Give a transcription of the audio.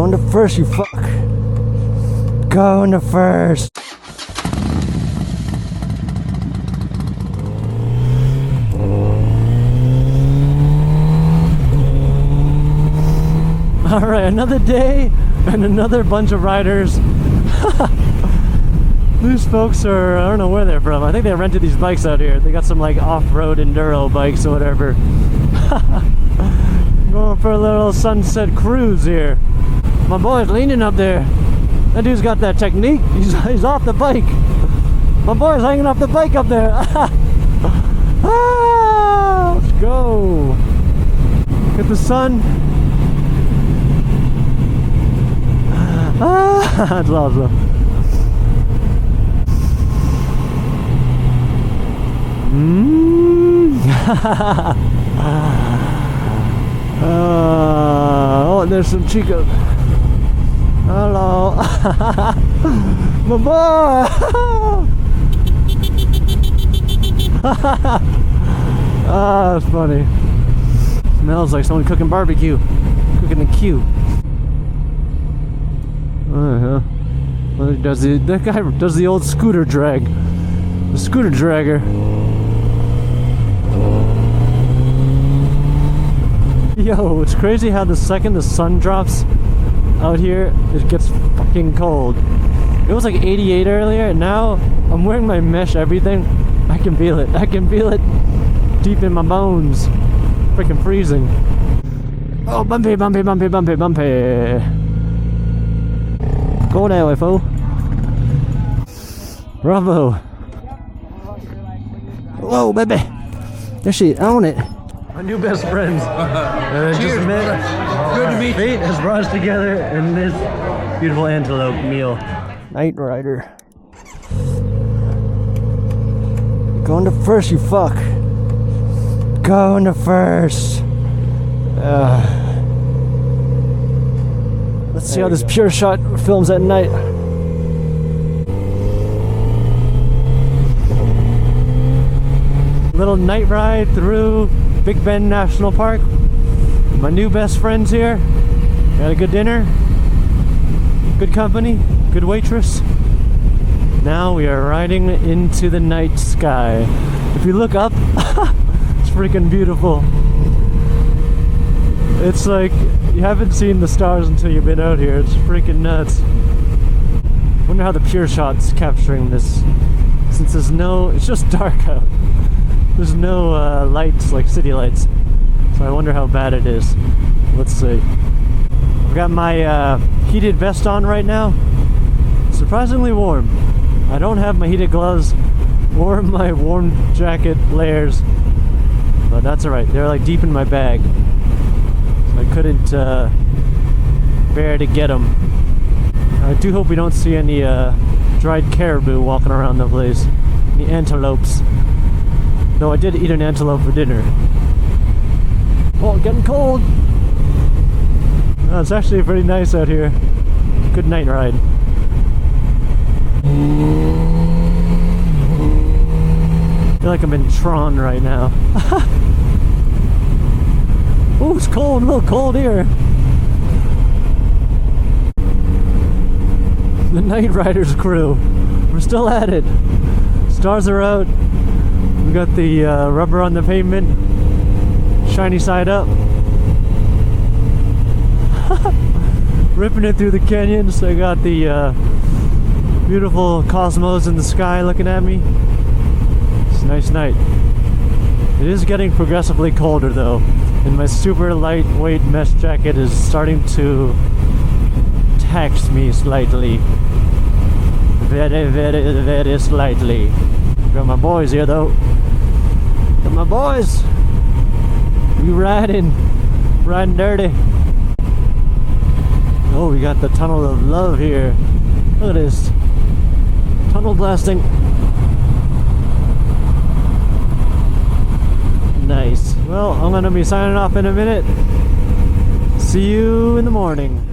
Going to first, you fuck. Going to first. Alright, another day and another bunch of riders. These folks are, I don't know where they're from. I think they rented these bikes out here. They got some like off-road enduro bikes or whatever. Going for a little sunset cruise here. My boy's leaning up there. That dude's got that technique. He's off the bike. My boy's hanging off the bike up there. Let's go. Get the sun. That's awesome. Oh, there's some chicos. Hello. My boy. Ah, that's funny. Smells like someone cooking barbecue. Cooking a Q. That guy does the old scooter drag. The scooter dragger. Yo, it's crazy how the second the sun drops out here, it gets fucking cold. It was like 88 earlier, and now I'm wearing my mesh everything. I can feel it. I can feel it deep in my bones. Freaking freezing. Oh, bumpy, bumpy, bumpy, bumpy, bumpy. Go now, FO. Bravo. Whoa, baby. There she own it. My new best friends. Cheers, just met. Good to meet you. Fate has brought us together in this beautiful antelope meal. Night Rider. Going to first, you fuck. Going to first. Let's see how this pure shot films at night. Little night ride through Big Bend National Park. My new best friends here. Got a good dinner, good company, good waitress. Now we are riding into the night sky. If you look up, it's freaking beautiful. It's like you haven't seen the stars until you've been out here. It's freaking nuts. Wonder how the pure shot's capturing this, since there's no, it's just dark out. There's no lights like city lights, so I wonder how bad it is. Let's see. I've got my heated vest on right now. Surprisingly warm. I don't have my heated gloves or my warm jacket layers, but that's alright. They're like deep in my bag, so I couldn't bear to get them. I do hope we don't see any dried caribou walking around the place. Any antelopes. Though I did eat an antelope for dinner. Oh, getting cold! Oh, it's actually pretty nice out here. Good night ride. I feel like I'm in Tron right now. Oh, it's cold, a little cold here. The Night Riders crew. We're still at it. Stars are out. We got the rubber on the pavement, shiny side up. Ripping it through the canyons. I got the beautiful cosmos in the sky looking at me. It's a nice night. It is getting progressively colder though, and my super lightweight mesh jacket is starting to tax me slightly. Very, very, very slightly. Got my boys here though. Got my boys. We riding dirty. Oh, we got the tunnel of love here. Look at this. Tunnel blasting. Nice. Well, I'm gonna be signing off in a minute. See you in the morning.